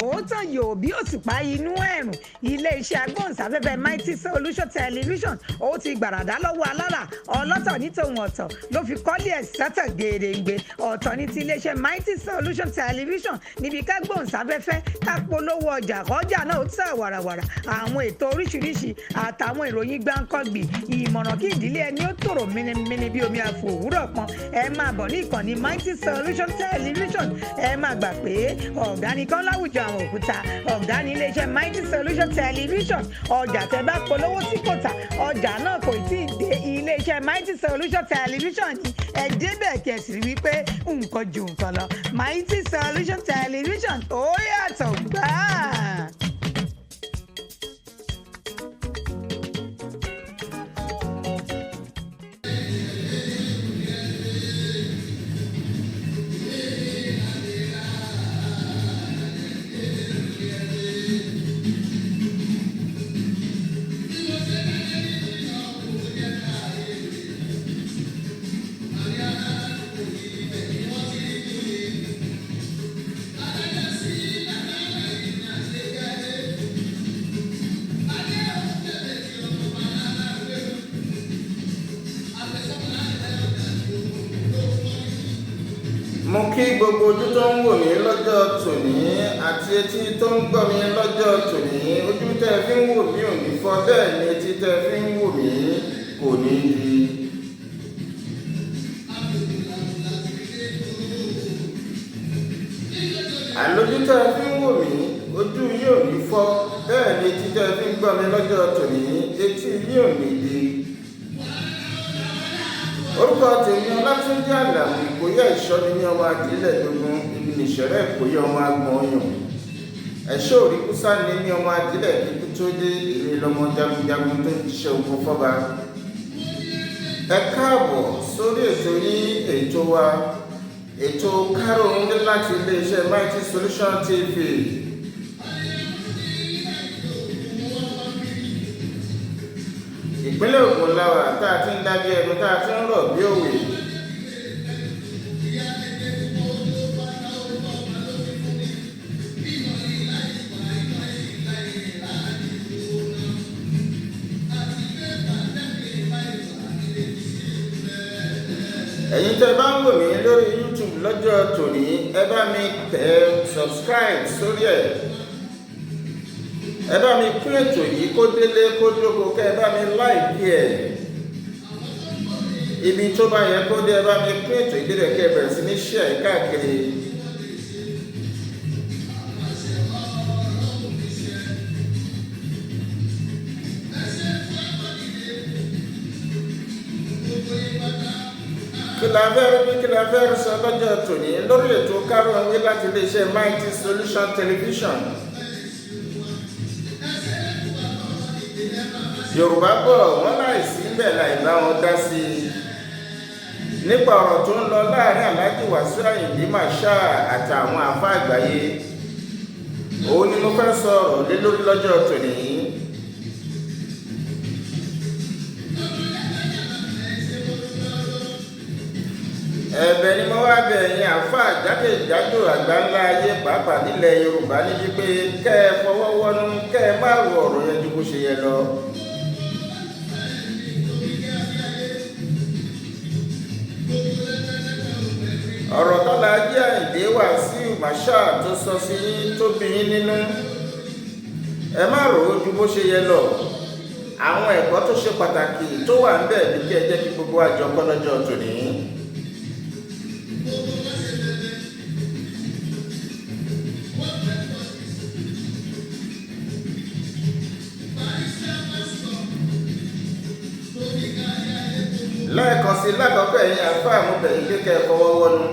òótọ́ yòó bí òṣùpá inú ẹ̀rùn ilé-iṣẹ́ agbóhùnsáfẹ́fẹ́ Mighty Solution Television ó ti gbàràdá lọ́wọ́ alára ọlọ́tọ̀ ní tòun ọ̀tọ̀ ló fi kọ́lé ẹ̀ sátọ̀ gèrèǹgbè ọ̀tọ̀ ní ti iléeṣẹ́ Mighty Solution Television níbi ká gbóhùnsáfẹ́fẹ́ ká polówó ọjà kọjá náà ó tẹ̀ wàràwàrà àwọn ètò oríṣiríṣi àtàwọn ìròyìn gbáǹkọ́gbì ìmọ̀ràn kí ìdílé ẹni ó tòrò mímímí bí omi àfò òwúrọ̀ pọn ẹ máa bọ̀ ní ìkànnì Mighty Solution Television ẹ máa gbà pé ọ̀gá nìkan láwùjọ àwọn òkúta ọ̀gá ní iléeṣẹ́ Mighty Solution Television ọjà tẹ bá polówó tí kò tà ọjà náà kò tí ì dé iléeṣẹ́ Mighty Solution Television ni ẹ débẹ̀ kẹsì rí wípé nǹkan ju nǹkan lọ Mighty Solution Television ó yàtọ̀ gbáà. Mo kí gbogbo ojú tó ń wò mí lọ́jọ́ tòní àti etí tó ń gbọ́ mi lọ́jọ́ tòní ojú tẹ́ fi ń wò mí ò ní fọ́ bẹ́ẹ̀ ni etí tẹ́ fi ń wò mí kò ní di. Àlójú tẹ́ fi ń wò mí ojú yìí ò ní fọ́ bẹ́ẹ̀ ni etí tẹ́ fi ń gbọ́ mi lọ́jọ́ tòní etí yìí ò ní di. Orúkọ tèmi Ọlátúnjí Àlàmú Ìkòyí ìṣọ́ni ní ọmọ àdílẹ̀ gbogbo ibi nìṣẹ̀rẹ́ Ìkòyí ọmọ agbọ̀nyàn ẹ̀ṣọ́ òríkúsá ní ní ọmọ àdílẹ̀ kíkú tó dé ìrè lọmọ jagunjagun tó ń ṣiṣẹ́ ogun fọ́ba. Ẹ káàbọ̀ sórí ètò yín ètò wa ètò káròrún láti iléeṣẹ́ Mighty Solution TV. Ìpínlẹ̀ Ògùn láwà tá a ti ń dábí ẹnu tá a ti ń rọ̀ bí òwe. Ẹ̀yin tẹ́ bá ń wò mí lórí YouTube lọ́jọ́ tòní ẹ bá mi tẹ̀ subscribe sórí ẹ̀. Ẹ bá mi pín ètò yìí kó délé kó dóko kẹ́ ẹ bá mi láìkí ẹ̀. Ibi tó bá yẹ kó dé ẹ bá mi pín ètò ìdílé kẹ́ ẹ bẹ̀rẹ̀ sí ní share káàkiri. Kí la fẹ́ sọ lọ́jọ́ tòní lórí ètò kárọ̀ọ́wé láti iléeṣẹ́ Mighty Solution Television. Yorùbá bọ̀ wọ́n láìsí bẹ́ẹ̀ láì bá wọn dá sí i nípa ọ̀rọ̀ tó ń lọ láàrin Alhaji Wasiu Ayinde àtàwọn àfá àgbáyé. Òun ni mo fẹ́ sọ ọ̀rọ̀ lé lórí lọ́jọ́ tòní. Ẹ̀bẹ̀ ni mo wá bẹ̀ yín àfá jákèjádò àgbáńlá ayé pàápàá nílẹ̀ Yorùbá níbi pé kẹ́ ẹ fọwọ́ wọnú kẹ́ ẹ má rò ọ̀rọ̀ yẹn ju bó ṣe yẹ lọ. Ọ̀rọ̀ tọ́lájí Àyìndé Wasiu tó sọ sí tó bí yín nínú ẹ má rò ó ju bó ṣe yẹ lọ. Àwọn ẹ̀kọ́ tó ṣe pàtàkì tó wà ń bẹ̀ ní kí ẹ jẹ́ kí gbogbo àjọ kọ́ lọ́jọ́ tòní. Lẹ́ẹ̀kan sí lákọ̀ọ́kọ́ ẹ̀yin àfá àmúbẹ̀ ilé kẹ́ fọwọ́ wọnú.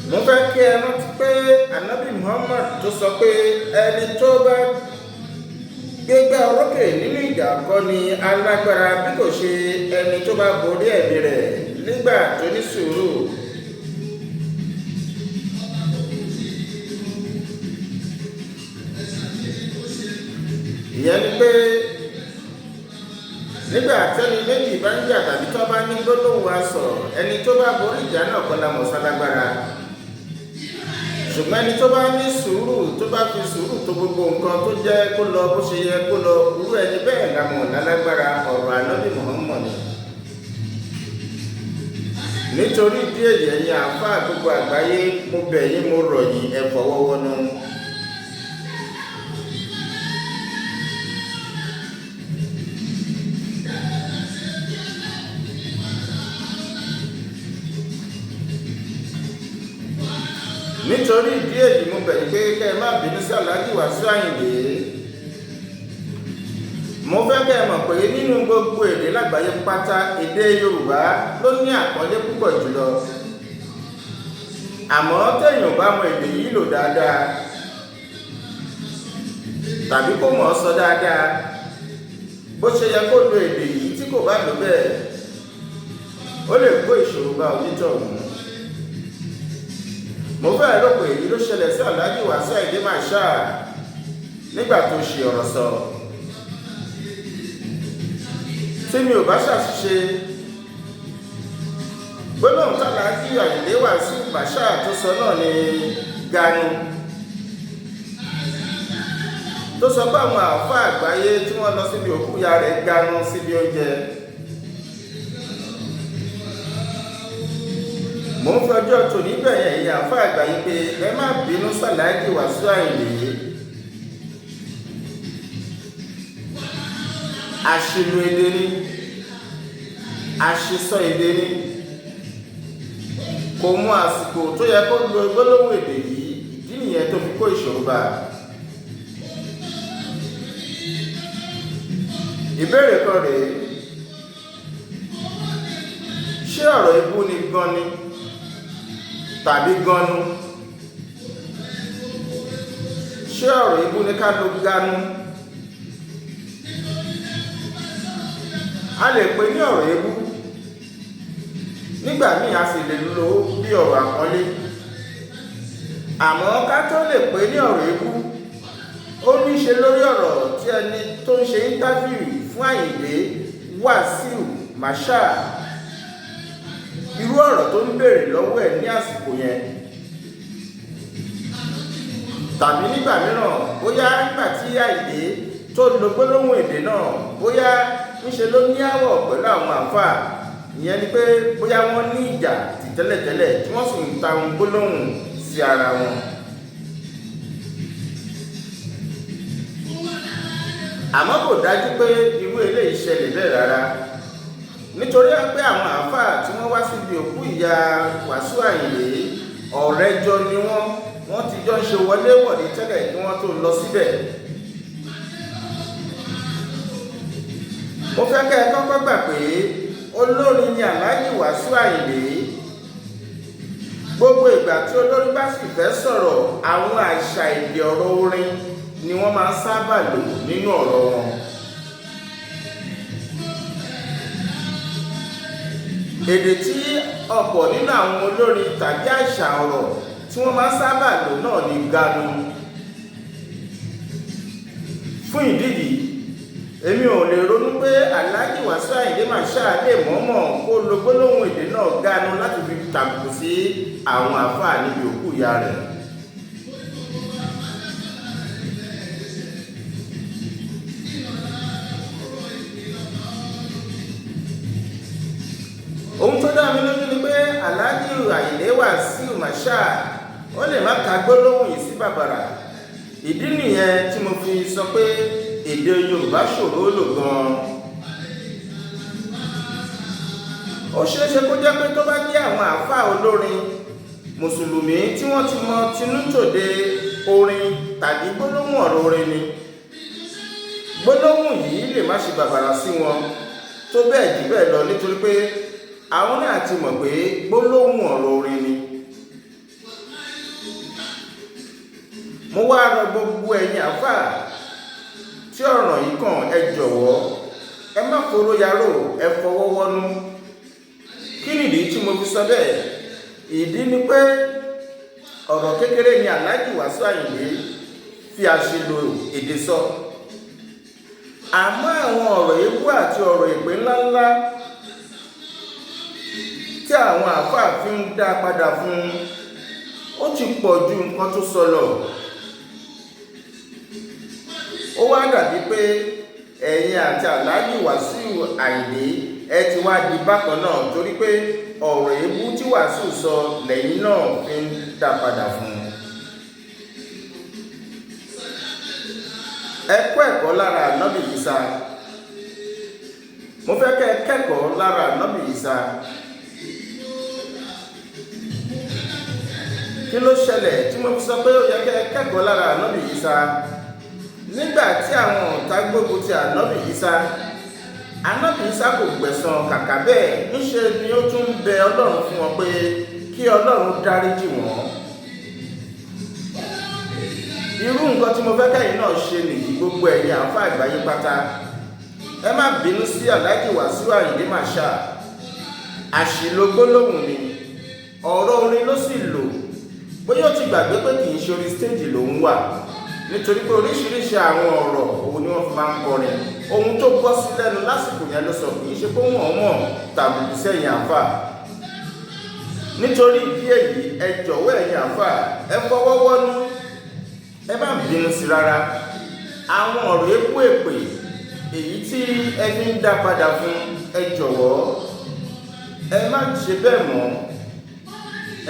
Mo fẹ́ kí ẹ rántí pé Ànábì Muhammad tó sọ pé ẹni tó bá gbégbá orókè nínú ìjà kọ́ ni alágbára bí kò ṣe ẹni tó bá borí ẹ̀mí rẹ̀ nígbà tó ní sùúrù. Ìyẹn ni pé nígbà tẹ́ni méjì bá ń jà tàbí tó bá ní gbólóhùn aṣọ ẹni tó bá borí ìjà náà kọ́ la mọ̀ sálágbára. ṣùgbọ́n ẹni tó bá ní sùúrù tó bá fi sùúrù tó gbogbo nǹkan tó jẹ́ kó lọ bó ṣe yẹ kó lọ irú ẹni bẹ́ẹ̀ lámọ̀ lálágbára ọ̀rọ̀ ànábì Muhammad. Nítorí díẹ̀ ẹ̀yin àáfàá gbogbo àgbáyé mo bẹ̀ yín mo rọ̀ yín ẹ fọwọ́ wọnú. Nítorí ìdí èyí mo bẹ̀ yín pé kẹ́ ẹ má bínú sí Alhaji Wasiu Ayinde. Mo fẹ́ kẹ́ ẹ mọ̀ pé nínú gbogbo èdè lágbàáyé pátá èdè Yorùbá ló ní àpọ́nlé púpọ̀ jùlọ. Àmọ́ téèyàn bá mọ èdè yìí lò dáadáa tàbí kó mọ̀ ọ́ sọ dáadáa bó ṣe yẹ kó lo èdè yìí tí kò bá lò bẹ́ẹ̀ ó lè kó ìṣòro bá onítọ̀hún. Mo fẹ́ rò pé èyí ló ṣẹlẹ̀ sí Alhaji Wasiu Ayinde Marshal nígbà tó ṣe ọ̀rọ̀ sọ. Tí mi ò bá ṣàṣìṣe gbólóhùn tí Alhaji Ayinde Wasiu Marshal tó sọ náà ni ganu, tó sọ pé àwọn àáfàá àgbáyé tí wọ́n lọ síbi òkú ìyá rẹ̀ ganu síbi oúnjẹ. Mo ń fi ọjọ́ tòní bẹ̀yẹn ìyá àáfàá àgbáyé pé ẹ má bínú sí Alhaji Wasiu Ayinde. Àṣìlò èdè ni, àṣìsọ èdè ni, kò mú àsìkò tó yẹ kó lo gbólóhùn èdè yìí, ìdí nìyẹn tó fi kó ìṣòro bá. Ìbéèrè kan rèé, ṣé ọ̀rọ̀ ibú ni gan ni tàbí ganu? Ṣé ọ̀rọ̀ ibú ni ká lo ganu? A lè pè ní ọ̀rọ̀ ebú, nígbà míì a sì lè lò ó bí ọ̀rọ̀ àpọ́nlé. Àmọ́ ká tó lè pè ní ọ̀rọ̀ ebú, ó ní ṣe lórí ọ̀rọ̀ tí ẹni tó ń ṣe íńtáfíù fún Ayinde Wasiu Marshal, irú ọ̀rọ̀ tó ń béèrè lọ́wọ́ ẹ̀ ní àsìkò yẹn. Tàbí nígbà mìíràn bóyá nígbà tí Ayinde tó lo gbólóhùn èdè náà bóyá ńṣe ló ní àwọ̀ pẹ̀lú àwọn àáfàá, ìyẹn ni pé bóyá wọ́n ní ìjà ti tẹ́lẹ̀tẹ́lẹ̀ tí wọ́n sì ń ta ohun gbólóhùn sí ara wọn. Àmọ́ kò dájú pé irú eléyìí ṣẹlẹ̀ bẹ́ẹ̀ rárá, nítorí pé àwọn àáfàá tí wọ́n wá síbi òkú ìyá Wasiu Ayinde ọ̀rẹ́ jọ ni wọ́n ti jọ ń ṣe wọléwọ̀de tẹ́lẹ̀ kí wọ́n tó lọ síbẹ̀. Mo fẹ́ kẹ́ ẹ kọ́kọ́ gbà pé olórin ni Alhaji Wasiu Ayinde. Gbogbo ìgbà tí olórin bá sì fẹ́ sọ̀rọ̀, àwọn àṣà èdè ọ̀rọ̀ orin ni wọ́n máa ń sábà lò nínú ọ̀rọ̀ wọn. Èdè tí ọ̀pọ̀ nínú àwọn olórin tàbí àṣà ọ̀rọ̀ tí wọ́n máa ń sábà lò náà ni ganu. Fún ìdí yìí, èmi ò lè ronú pé Alhaji Wasiu Ayinde Marshal lè mọ̀ọ́mọ̀ kó lo gbólóhùn èdè náà ganu láti fi tàbùkù sí àwọn àáfàá níbi òkú ìyá rẹ̀. Ohun tó dá mi lójú ni pé Alhaji Ayinde Wasiu Marshal ó lè má ka gbólóhùn yìí sí bàbàrà. Ìdí nìyẹn tí mo fi sọ pé èdè Yorùbá ṣòro lò gan-an. Ó ṣeéṣe kó jẹ́ pé tó bá jẹ́ àwọn àáfàá olórin mùsùlùmí tí wọ́n ti mọ tinútòde orin tàbí gbólóhùn ọ̀rọ̀ orin ni, gbólóhùn yìí lè má ṣe bàbàrà sí wọn tó bẹ́ẹ̀ jù bẹ́ẹ̀ lọ, nítorí pé àwọn náà ti mọ̀ pé gbólóhùn ọ̀rọ̀ orin ni. Mo wá rọ gbogbo ẹ̀yin àáfàá tí ọ̀rọ̀ yìí kàn, ẹ jọ̀wọ́ ẹ má f'Oroyaro ẹ fọwọ́ wọnú. Kí nìdí tí mo fi sọ bẹ́ẹ̀? Ìdí ni pé ọ̀rọ̀ kékeré ni Alhaji Wasiu Ayinde fi àṣìlò èdè sọ. Àmọ́ àwọn ọ̀rọ̀ èébú àti ọ̀rọ̀ èpè ńláńlá tí àwọn àáfàá fi ń dá padà fún ó ti pọ̀ ju nǹkan tó sọ lọ. Ó wá dàbí pé ẹ̀yin àti Alhaji Wasiu Ayinde ẹ ti wá di bákan náà torí pé ọ̀rọ̀ èébú tí Wasiu sọ lẹ́yìn náà fi ń dá padà fún un. Ẹ kọ́ ẹ̀kọ́ lára Ànábì Ìsá. Mo fẹ́ kẹ́ ẹ kẹ́kọ̀ọ́ lára Ànábì Ìsá. Kí ló ṣẹlẹ̀ tí mo fi sọ pé ó yẹ kẹ́ ẹ kẹ́kọ̀ọ́ lára Ànábì Ìsá? Nígbà tí àwọn ọ̀tá gbógun ti Ànábì Ìsá, Ànábì Ìsá kò gbẹ̀san, kàkà bẹ́ẹ̀ níṣe ni ó tún bẹ Ọlọ́run fún wọn pé kí Ọlọ́run dáríjì wọ́n. Irú nǹkan tí mo fẹ́ kẹ́yìn náà ṣe nìyí, gbogbo ẹ̀yin àáfàá àgbáyé pátá. Ẹ má bínú sí Alhaji Wasiu Ayinde Masha. Àṣìlò gbólóhùn ni, ọ̀rọ̀ orin ló sì lò. Bóyá ó ti gbàgbé pé kì í ṣe orí stéèjì lòún wà, nítorí pé oríṣiríṣi àwọn ọ̀rọ̀ òun ni wọ́n fi máa ń kọrin. Ohun tó gbọ́ sí lẹ́nu lásìkò yẹn ló sọ, kì í ṣe pé wọ́n mọ̀ tàbùkù sẹ́yìn àáfàá. Nítorí ìdí èyí, ẹ jọ̀wọ́ ẹ̀yin àáfàá, ẹ fọwọ́ wọ́nú. Ẹ má bínú sí rárá. Àwọn ọ̀rọ̀ èébú èpè èyí tí ẹ fi ń dá padà fún, ẹ jọ̀wọ́ ẹ má ṣe bẹ́ẹ̀ mọ́.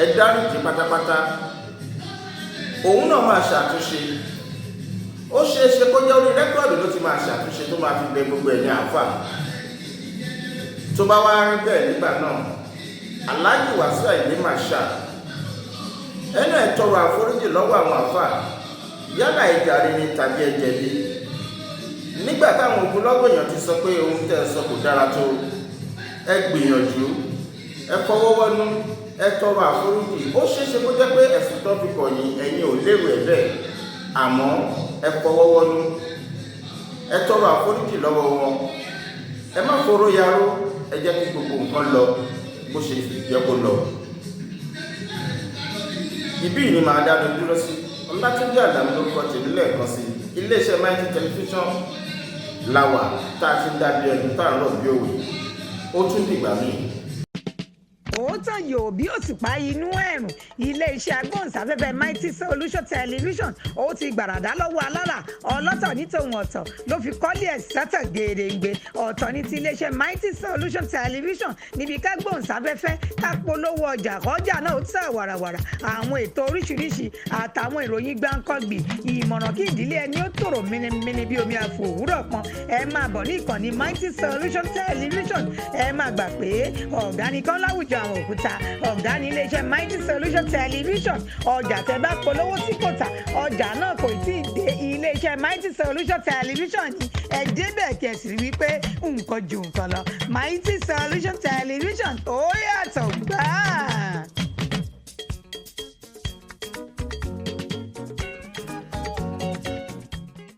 Ẹ dáríjì pátápátá. Òun náà máa ṣàtúnṣe. Ó ṣeé ṣe kó jẹ́ orí rẹ́kọ̀dù ló ti máa ṣàtúnṣe tó máa fi bẹ gbogbo ẹ̀yin àáfàá. Tó bá wá rí bẹ́ẹ̀ nígbà náà, Alhaji Wasiu Ayinde Masha, ẹnu ẹ̀ tọrọ àforíjì lọ́wọ́ àwọn àáfàá. Yálà ìjàre ni tàbí ẹ̀jẹ̀bi. Nígbà táwọn ogunlọ́gọ̀ èèyàn ti sọ pé ohun tẹ́ ẹ sọ kò dára tó, ẹ gbìyànjú, ẹ fọwọ́ wọ́nú, ẹ tọrọ àforíjì. Ó ṣeéṣe kó jẹ́ pé ẹ̀sùn tó fi kàn yín ẹ̀yin ò lérò ẹ̀ bẹ́ẹ̀, àmọ́ ẹ fọwọ́ wọ́nú, ẹ tọrọ àforíjì lọ́wọ́ wọn. Ẹ má foró yaró, ẹ jẹ́ kí gbogbo nǹkan lọ bó ṣe yẹ kó lọ. Ibí ni màá dánu dúró sí. Ọlátúnjí Àlàmú lórúkọ tèmi lẹ́ẹ̀kan sí. Iléeṣẹ́ Mighty Television láwà tá a ti ń dábí ẹni tá à ń rọ̀ bí òwe. Ó tún dìgbà míì. Òótọ́ yóò bí òṣùpá inú ẹ̀rùn, ilé-iṣẹ́ agbóhùnsáfẹ́fẹ́ Mighty Solution Television ó ti gbàràdá lọ́wọ́ alára ọlọ́tọ̀ ní tòun ọ̀tọ̀ ló fi kọ́lé ẹ̀ sátọ̀ gèrèǹgbè. Ọ̀tọ̀ ní ti ilé-iṣẹ́ Mighty Solution Television níbi ká gbóhùnsáfẹ́fẹ́ ká polówó ọjà kọjá náà ó tẹ̀ wàràwàrà. Àwọn ètò oríṣiríṣi àtàwọn ìròyìn gbáǹkọ́gbì, ìmọ̀ràn kí ìdílé ẹni ó tòrò mímímí bí omi àfò òwúrọ̀ kan. Ẹ máa bọ̀ ní ìkànnì Mighty Solution Television. Ẹ máa gbà pé ọ̀gá nìkan láwùjọ àwọn òkúta, ọ̀gá ní iléeṣẹ́ Mighty Solution Television. Ọjà tẹ bá polówó tí kò tà, ọjà náà kò tí ì dé iléeṣẹ́ Mighty Solution Television ni. Ẹ débẹ̀ kẹ̀sì rí wípé nǹkan ju nǹkan lọ. Mighty Solution Television ó yàtọ̀ gbáà.